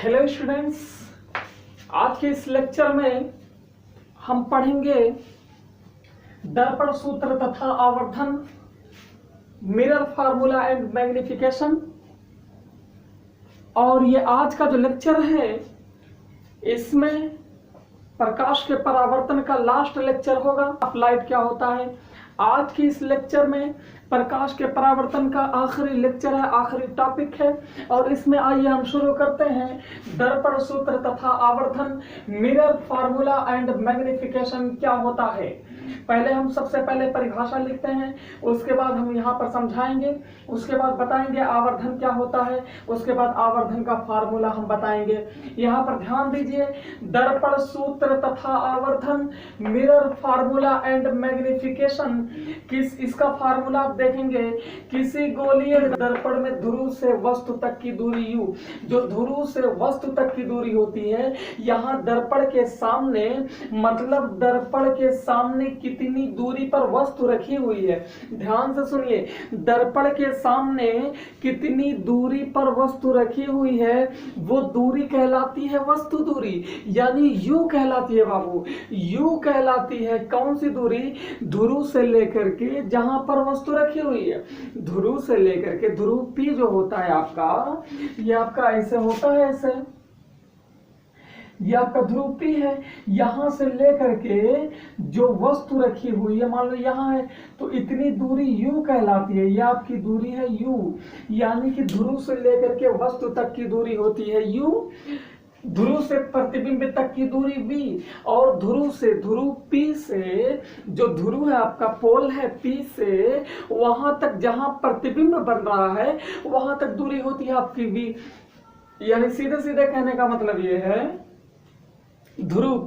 Hello students, आज के इस लेक्चर में हम पढ़ेंगे दर्पण सूत्र तथा आवर्धन, मिरर फार्मूला एंड मैग्निफिकेशन। और ये आज का जो लेक्चर है इसमें प्रकाश के परावर्तन का लास्ट लेक्चर होगा। अपलाइट क्या होता है, आज की इस लेक्चर में प्रकाश के परावर्तन का आखिरी लेक्चर है, आखिरी टॉपिक है। और इसमें आइए हम शुरू करते हैं दर्पण सूत्र तथा आवर्धन, मिरर फार्मूला एंड मैग्निफिकेशन क्या होता है। पहले हम सबसे पहले परिभाषा लिखते हैं, उसके बाद हम यहाँ पर समझाएंगे, उसके बाद बताएंगे आवर्धन क्या होता है, उसके बाद आवर्धन का फार्मूला हम बताएंगे। यहाँ पर ध्यान दीजिए, दर्पण सूत्र तथा आवर्धन, मिरर फार्मूला एंड मैग्निफिकेशन। इसका फार्मूला आप देखेंगे, किसी गोलीय दर्पण में ध्रुव से वस्तु तक की दूरी u, जो ध्रुव से वस्तु तक की दूरी होती है, यहाँ दर्पण के सामने मतलब दर्पण के सामने कितनी दूरी पर वस्तु रखी हुई है। ध्यान से सुनिए, दर्पण के सामने कितनी दूरी पर वस्तु रखी हुई है, वो दूरी कहलाती है वस्तु दूरी, यानी u कहलाती है बाबू। u कहलाती है कौन सी दूरी, ध्रुव से लेकर के जहां पर वस्तु रखी हुई है, ध्रुव से लेकर के ध्रुव P जो होता है आपका, ये आपका ऐसे होता है, ऐसे ये आपका ध्रुव P है। यहां से लेकर के जो वस्तु रखी हुई है, मान लो यहां है, तो इतनी दूरी u कहलाती है। ये आपकी दूरी है u, यानी कि ध्रुव से लेकर के वस्तु तक की दूरी होती है u, ध्रुव से प्रतिबिंब तक की दूरी v, और ध्रुव से ध्रुव P से, जो ध्रुव है आपका पोल है P से, वहां तक जहां प्रतिबिंब बन रहा है वहां तक दूरी होती है आपकी v। यानी सीधे सीधे कहने का मतलब ये है, ध्रुव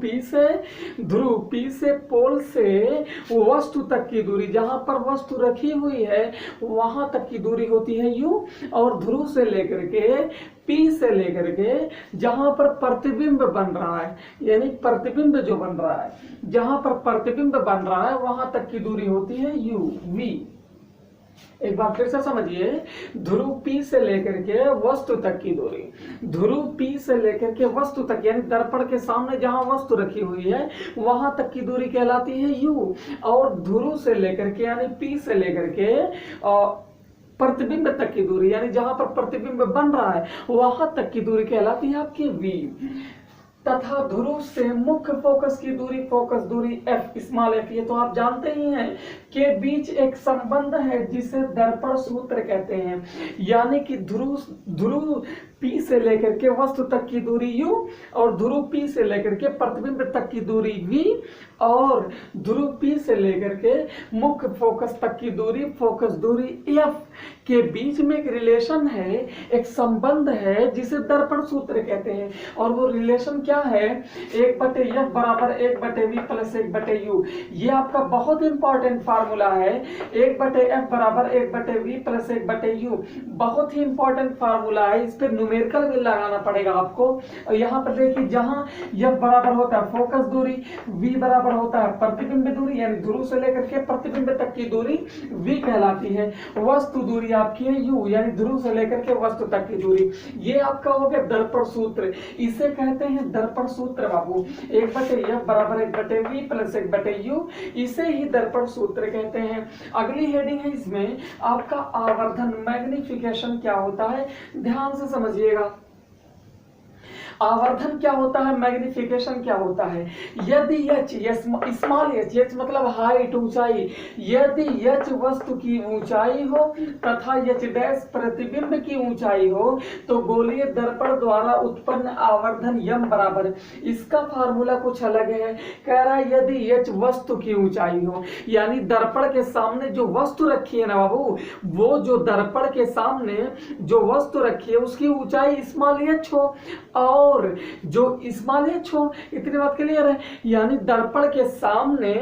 P से पोल से वस्तु तक की दूरी, जहां पर वस्तु रखी हुई है वहां तक की दूरी होती है u, और ध्रुव से लेकर के P से लेकर के जहां पर प्रतिबिंब बन रहा है, यानी प्रतिबिंब जो बन रहा है, जहां पर प्रतिबिंब बन रहा है वहां तक की दूरी होती है u, v। एक बार फिर से समझिए, ध्रुव P से लेकर के वस्तु तक की दूरी, ध्रुव P से लेकर के वस्तु तक, यानी दर्पण के सामने जहां वस्तु रखी हुई है वहां तक की दूरी कहलाती है u, और ध्रुव से लेकर के यानी P से लेकर के प्रतिबिंब तक की दूरी, यानी जहां पर प्रतिबिंब बन रहा है वहां तक की दूरी कहलाती है आपकी v। तथा ध्रुव से मुख्य फोकस की दूरी, फोकस दूरी f, स्मॉल f, ये तो आप जानते ही हैं, के बीच एक संबंध है जिसे दर्पण सूत्र कहते हैं। यानी कि ध्रुव P से लेकर के वस्तु तक की दूरी u, और ध्रुव P से लेकर के प्रतिबिंब तक की दूरी v, और ध्रुव P से लेकर के मुख्य फोकस तक की दूरी, फोकस दूरी f के बीच में एक रिलेशन है, एक संबंध है जिसे दर्पण सूत्र कहते हैं। और वो रिलेशन क्या है, 1/f बराबर 1/v प्लस 1/u। ये आपका बहुत इंपॉर्टेंट फार्मूला है, 1/f बराबर 1/v प्लस 1/u, बहुत ही इंपॉर्टेंट फार्मूला है। इस पर न्यूमेरिकल भी लगाना पड़ेगा आपको। और यहाँ पर देखिए, जहां f बराबर होता है फोकस दूरी, v बराबर होता है प्रतिबिंब दूरी, यानी ध्रुव से लेकर के प्रतिबिंब तक की दूरी v कहलाती है। वस्तु दूरी आपकी है u, यानी ध्रुव से लेकर के वस्तु तक की दूरी। ये आपका हो गया दर्पण सूत्र, इसे कहते हैं दर्पण सूत्र बाबू। 1/f बराबर 1/v प्लस 1/u, इसे ही दर्पण सूत्र कहते हैं। अगली हेडिंग है इसमें आपका आवर्धन, मैग्निफिकेशन क्या होता है, ध्यान से समझिएगा। आवर्धन क्या होता है, मैग्निफिकेशन क्या होता है। यदि h, स्मॉल h मतलब हाइट, ऊंचाई, यदि h वस्तु की ऊंचाई हो तथा h डैश प्रतिबिंब की ऊंचाई हो, तो गोलीय दर्पण द्वारा उत्पन्न आवर्धन m बराबर, इसका फार्मूला कुछ अलग है। कह रहा है यदि h वस्तु की ऊंचाई हो, यानी दर्पण के सामने जो वस्तु रखी है ना बाबू, वो जो दर्पण के सामने जो वस्तु रखी है उसकी ऊंचाई स्मॉल h हो, और जो स्मॉल h हो, इतनी बात क्लियर है। यानी दर्पण के सामने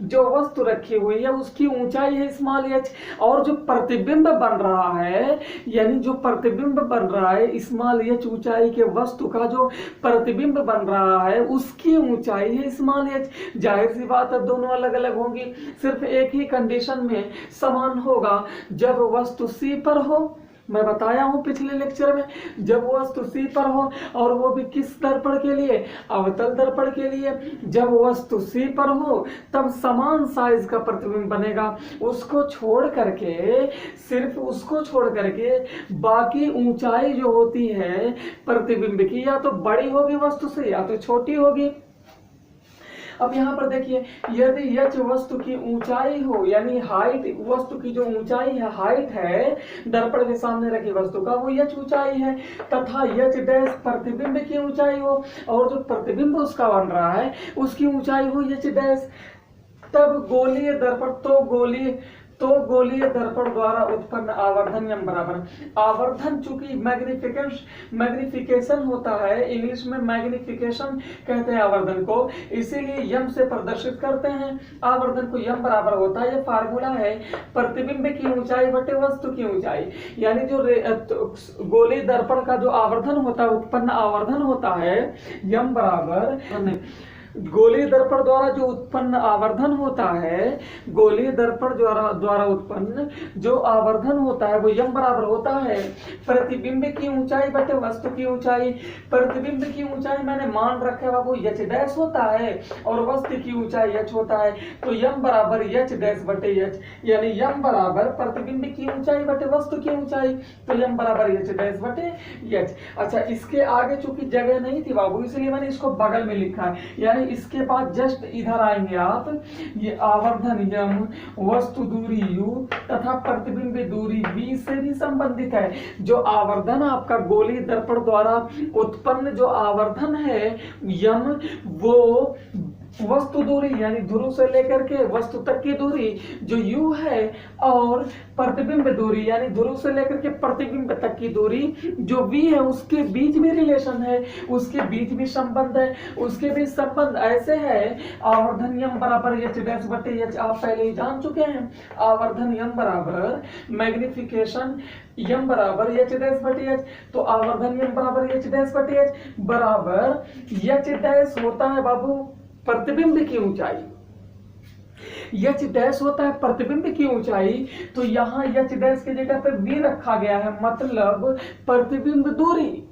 जो वस्तु रखी हुई है उसकी ऊंचाई है स्मॉल h, और जो प्रतिबिंब बन रहा है, यानी जो प्रतिबिंब बन रहा है स्मॉल h ऊंचाई के वस्तु का जो प्रतिबिंब बन रहा है उसकी ऊंचाई है स्मॉल h। जाहिर सी बात है दोनों अलग अलग होंगी, सिर्फ एक ही कंडीशन में समान होगा, जब वस्तु C पर हो मैं बताया हूं पिछले लेक्चर में, जब वस्तु C पर हो और वो भी किस दर्पण के लिए, अवतल दर्पण के लिए, जब वस्तु C पर हो तब समान साइज का प्रतिबिंब बनेगा। उसको छोड़ करके, सिर्फ उसको छोड़ करके बाकी ऊंचाई जो होती है प्रतिबिंब की, या तो बड़ी होगी वस्तु से या तो छोटी होगी। अब यहाँ पर देखिए, यदि यच वस्तु की ऊंचाई हो, यानी हाइट, वस्तु की जो ऊंचाई है, हाइट है दर्पण के सामने रखी वस्तु का, वो यच ऊंचाई है, तथा यच डैश प्रतिबिंब की ऊंचाई हो, और जो प्रतिबिंब उसका बन रहा है उसकी ऊंचाई हो यच डैश, तब गोलीय दर्पण, तो गोलीय दर्पण द्वारा उत्पन्न आवर्धन यम बराबर, आवर्धन चूंकि मैग्निफिकेशन होता है, इंग्लिश में मैग्निफिकेशन कहते हैं आवर्धन को, इसीलिए यम से प्रदर्शित करते हैं आवर्धन को। यम बराबर होता है, ये फार्मूला है, प्रतिबिंब की ऊंचाई बटे वस्तु की ऊंचाई, यानी जो गोलीय दर्पण का जो आवर्धन होता है, उत्पन्न आवर्धन होता है, यम बराबर गोलीय दर्पण द्वारा जो उत्पन्न आवर्धन होता है, गोलीय दर्पण द्वारा उत्पन्न जो आवर्धन होता है, वो यम बराबर होता है प्रतिबिंब की ऊंचाई बटे वस्तु की ऊंचाई। प्रतिबिंब की ऊंचाई मैंने मान रखा है वो यच डैश होता है और वस्तु की ऊंचाई यच होता है, तो यम बराबर यच डैश बटे यच, यानी यम बराबर प्रतिबिंब की ऊंचाई बटे वस्तु की ऊंचाई, तो यम बराबर यच डैश बटे यच। अच्छा, इसके आगे चूंकि जगह नहीं थी बाबू, इसलिए मैंने इसको बगल में लिखा है, यानी इसके बाद जस्ट इधर आएंगे आप, ये आवर्धन यम, वस्तु दूरी u तथा प्रतिबिंब दूरी v से भी संबंधित है। जो आवर्धन आपका गोलीय दर्पण द्वारा उत्पन्न जो आवर्धन है यम, वो वस्तु दूरी यानी ध्रुव से लेकर के वस्तु तक की दूरी जो u है, और प्रतिबिंब दूरी यानी ध्रुव से लेकर के प्रतिबिंब तक की दूरी जो v है, उसके बीच में रिलेशन है, उसके बीच भी संबंध है। उसके बीच संबंध ऐसे है, आवर्धन यम बराबर एच डैश बटे एच, आप पहले ही जान चुके हैं, आवर्धन यम बराबर मैग्निफिकेशन यम बराबर एच डैश बटे एच, तो आवर्धन यम बराबर एच डैश बटे एच बराबर एच डैश होता है बाबू प्रतिबिंब की ऊंचाई, यच डैश होता है प्रतिबिंब की ऊंचाई, तो यहां यच डैश की जगह पे v रखा गया है, मतलब प्रतिबिंब दूरी।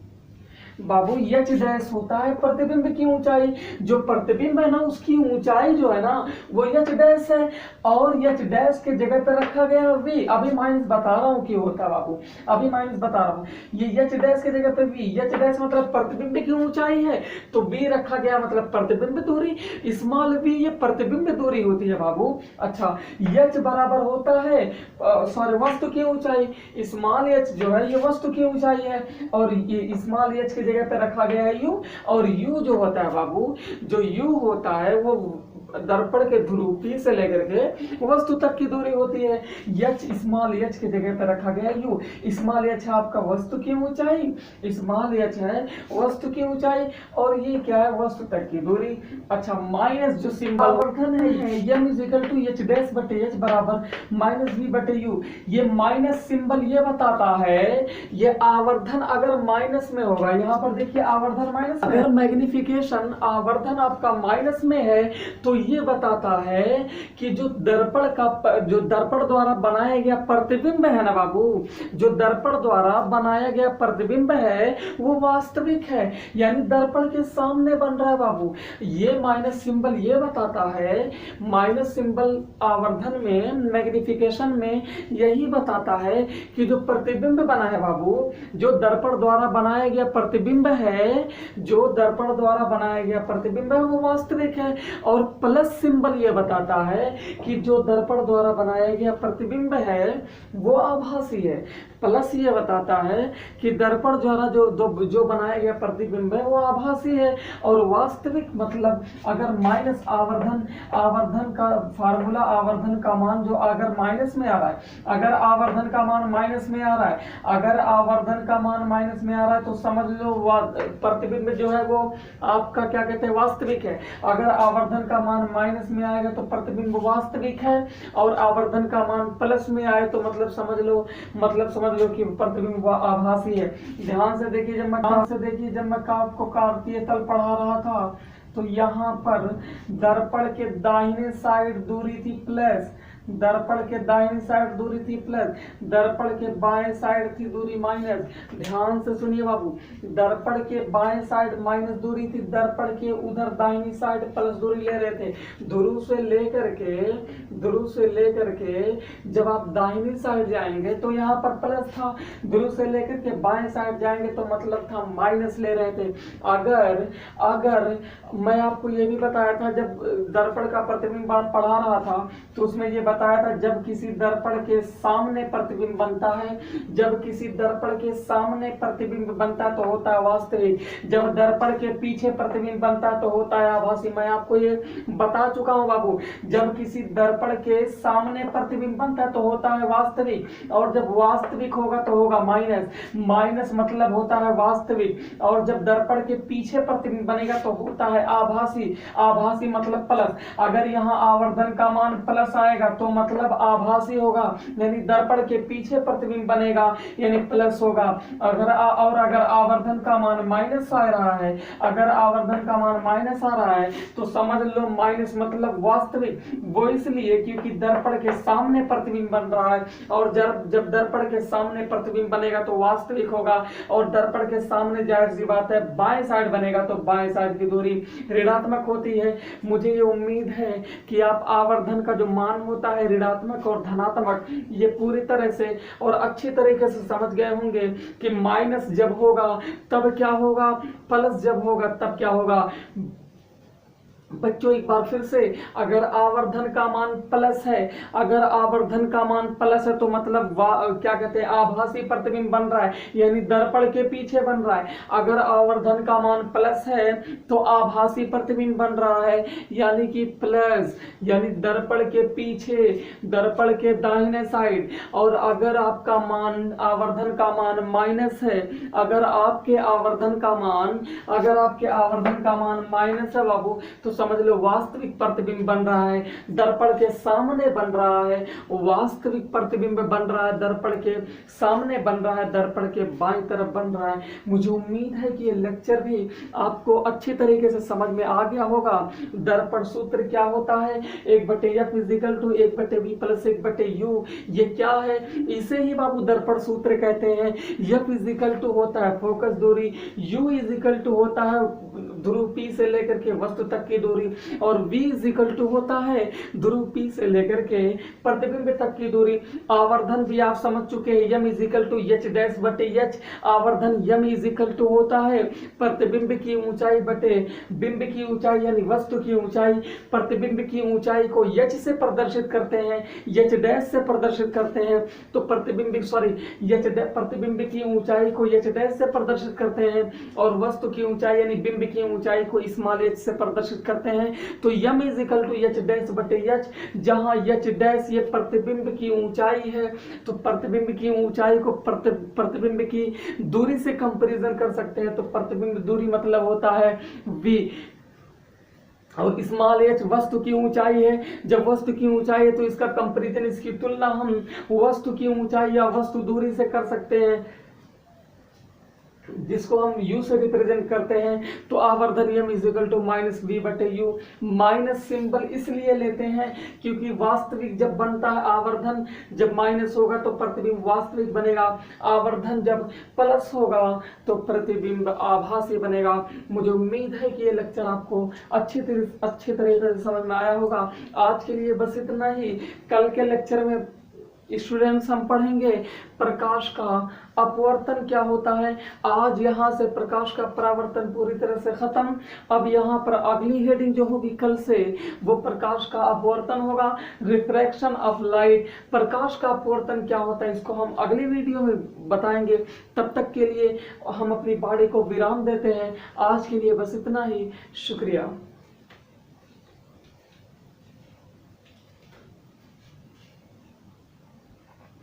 बाबू यच डैश होता है प्रतिबिंब की ऊंचाई, जो प्रतिबिंब है ना उसकी ऊंचाई जो है ना वो यच डैश है, और यच डैश के जगह पे रखा गया है v। अभी माइनस बता रहा हूँ क्यों होता है बाबू, अभी माइनस बता रहा हूँ। ये यच डैश के जगह पे v, यच डैश मतलब प्रतिबिंब की ऊंचाई है, तो v रखा गया मतलब प्रतिबिंब दूरी, स्मॉल v ये प्रतिबिंब दूरी होती है बाबू। अच्छा, यच बराबर होता है सॉरी वस्तु की ऊंचाई, स्मॉल एच जो है ये वस्तु की ऊंचाई है, और ये स्मॉल एच जगह पे रखा गया है u, और u जो होता है बाबू, जो u होता है वो दर्पण के ध्रुव P से लेकर के वस्तु तक की दूरी होती है। यच स्मॉल एच की जगह पे रखा गया u, स्मॉल एच है आपका वस्तु की ऊंचाई, स्मॉल एच है वस्तु की ऊंचाई, और ये क्या है वस्तु तक की दूरी। अच्छा, माइनस जो सिंबल आवर्धन है m is equal to h dash बटे एच बराबर माइनस v बटे u। ये माइनस सिंबल ये बताता है, ये आवर्धन अगर माइनस में होगा, यहाँ पर देखिए आवर्धन माइनस, अगर मैग्निफिकेशन आवर्धन आपका माइनस में है तो ये बताता है कि जो दर्पण द्वारा बनाया गया प्रतिबिंब है ना बाबू, जो दर्पण द्वारा बनाया गया प्रतिबिंब है वो वास्तविक है, यानी दर्पण के सामने बन रहा है बाबू। ये माइनस सिंबल ये बताता है, माइनस सिंबल आवर्धन में मैग्निफिकेशन में यही बताता है कि जो प्रतिबिंब बना है बाबू, जो दर्पण द्वारा बनाया गया प्रतिबिंब है, जो दर्पण द्वारा बनाया गया प्रतिबिंब है वो वास्तविक है। और प्लस सिंबल ये बताता है कि जो दर्पण द्वारा बनाया गया प्रतिबिंब है वो आभासी है। प्लस ये बताता है कि दर्पण द्वारा जो बनाया गया प्रतिबिंब है वो आभासी है, और वास्तविक मतलब अगर माइनस आवर्धन का फार्मूला, आवर्धन का मान जो अगर माइनस में आ रहा है, अगर आवर्धन का मान माइनस में आ रहा है, अगर आवर्धन का मान माइनस में आ रहा है तो समझ लो प्रतिबिंब जो है वो आपका क्या कहते हैं वास्तविक है। अगर आवर्धन का मान माइनस में आएगा तो प्रतिबिंब वास्तविक है, और आवर्धन का मान प्लस में आए तो मतलब समझ लो कि प्रतिबिंब आभासी है। ध्यान से देखिए, जब मैं आपको कार्तीय तल पढ़ा रहा था तो यहाँ पर दर्पण के दाहिने साइड दूरी थी प्लस, दर्पण के दाहिनी साइड दूरी थी प्लस, दर्पण के बाएं साइड थी दूरी माइनस। ध्यान से सुनिए बाबू, दर्पण के बाएं साइड माइनस दूरी थी, दर्पण के उधर दाहिनी साइड प्लस दूरी ले रहे थे। ध्रुव से लेकर के जब आप दाहिनी साइड जाएंगे तो यहाँ पर प्लस था, ध्रुव से लेकर के बाएं साइड जाएंगे तो मतलब था माइनस ले रहे थे। अगर मैं आपको ये भी बताया था जब दर्पण का प्रतिबिंब पढ़ा रहा था तो उसमें ये बताया था जब किसी दर्पण के सामने प्रतिबिंब बनता है, जब किसी दर्पण के सामने प्रतिबिंब बनता तो होता है वास्तविक, जब दर्पण के पीछे प्रतिबिंब बनता तो होता है आभासी। मैं आपको ये बता चुका हूं बाबू, जब किसी दर्पण के सामने प्रतिबिंब बनता तो होता है वास्तविक, और जब वास्तविक होगा तो होगा माइनस मतलब होता है वास्तविक, और जब दर्पण के पीछे प्रतिबिंब बनेगा तो होता है आभासी मतलब प्लस। अगर यहाँ आवर्धन का मान प्लस आएगा तो मतलब आभासी होगा, यानी दर्पण के पीछे प्रतिबिंब बनेगा यानी प्लस होगा। अगर आवर्धन का मान माइनस आ रहा है, अगर आवर्धन का मान माइनस आ रहा है तो समझ लो माइनस मतलब वास्तविक। वो इसलिए क्योंकि दर्पण के सामने प्रतिबिंब बन रहा है, और जब दर्पण के सामने प्रतिबिंब बनेगा तो वास्तविक होगा, और दर्पण के सामने जाहिर सी बात है बाएं साइड बनेगा तो बाएं साइड की दूरी ऋणात्मक होती है। मुझे ये उम्मीद है कि आप आवर्धन का जो मान होता है ऋणात्मक और धनात्मक ये पूरी तरह से और अच्छी तरीके से समझ गए होंगे कि माइनस जब होगा तब क्या होगा, प्लस जब होगा तब क्या होगा। बच्चों एक बार फिर से, अगर आवर्धन का मान प्लस है, अगर आवर्धन का मान प्लस है तो मतलब क्या कहते हैं आभासी प्रतिबिंब बन रहा है, यानी दर्पण के पीछे बन रहा है। अगर आवर्धन का मान प्लस है तो आभासी प्रतिबिंब बन रहा है, यानी कि प्लस, यानी दर्पण के पीछे, दर्पण के दाहिने साइड। और अगर आपका मान आवर्धन का मान माइनस है, अगर आपके आवर्धन का मान माइनस है बाबू तो समझ लो वास्तविक प्रतिबिंब बन रहा है, दर्पण के सामने बन रहा है, वास्तविक प्रतिबिंब बन रहा है, दर्पण के सामने बन रहा है, दर्पण के बाईं तरफ बन रहा है। मुझे उम्मीद है कि ये लेक्चर भी आपको अच्छी तरीके से समझ में आ गया होगा। दर्पण सूत्र क्या होता है, 1/f = 1/v + 1/u। ये क्या है, इसे ही बाबू दर्पण सूत्र कहते हैं। f होता है फोकस दूरी, u होता है ध्रुव P से लेकर के वस्तु तक की दूरी, और v होता है ध्रुव P से लेकर के प्रतिबिंब तक की दूरी। आवर्धन भी आप समझ चुके हैं, m h'/h। आवर्धन m होता है प्रतिबिंब की ऊंचाई बटे बिंब की ऊंचाई, यानी वस्तु की ऊंचाई। प्रतिबिंब की ऊंचाई को h से प्रदर्शित करते हैं, h' से प्रदर्शित करते हैं, तो प्रतिबिंब की ऊंचाई को h' से प्रदर्शित करते हैं, और वस्तु की ऊंचाई यानी बिंब की ऊंचाई को h से प्रदर्शित करते हैं। तो m h'/h, जहां h' ये प्रतिबिंब की ऊंचाई है, तो प्रतिबिंब की ऊंचाई को प्रतिबिंब की दूरी से कंपैरिजन कर सकते हैं। तो प्रतिबिंब दूरी मतलब होता है v, और h वस्तु की ऊंचाई है। जब वस्तु की ऊंचाई है तो इसका कंपैरिजन, इसकी तुलना हम वस्तु की ऊंचाई या वस्तु दूरी से कर सकते हैं, जिसको हम u से रिप्रेजेंट करते हैं। तो आवर्धन m -v/u। माइनस सिंबल इसलिए लेते हैं क्योंकि वास्तविक जब बनता है आवर्धन, जब माइनस होगा तो प्रतिबिंब वास्तविक बनेगा, आवर्धन जब प्लस होगा तो प्रतिबिंब आभासी बनेगा। मुझे उम्मीद है कि ये लेक्चर आपको अच्छी तरीके से समझ में आया होगा। आज के लिए बस इतना ही। कल के लेक्चर में स्टूडेंट्स हम पढ़ेंगे प्रकाश का अपवर्तन क्या होता है। आज यहाँ से प्रकाश का परावर्तन पूरी तरह से खत्म। अब यहाँ पर अगली हेडिंग जो होगी कल से वो प्रकाश का अपवर्तन होगा, रिफ्रैक्शन ऑफ लाइट। प्रकाश का अपवर्तन क्या होता है इसको हम अगली वीडियो में बताएंगे। तब तक के लिए हम अपनी बाड़ी को विराम देते हैं। आज के लिए बस इतना ही। शुक्रिया।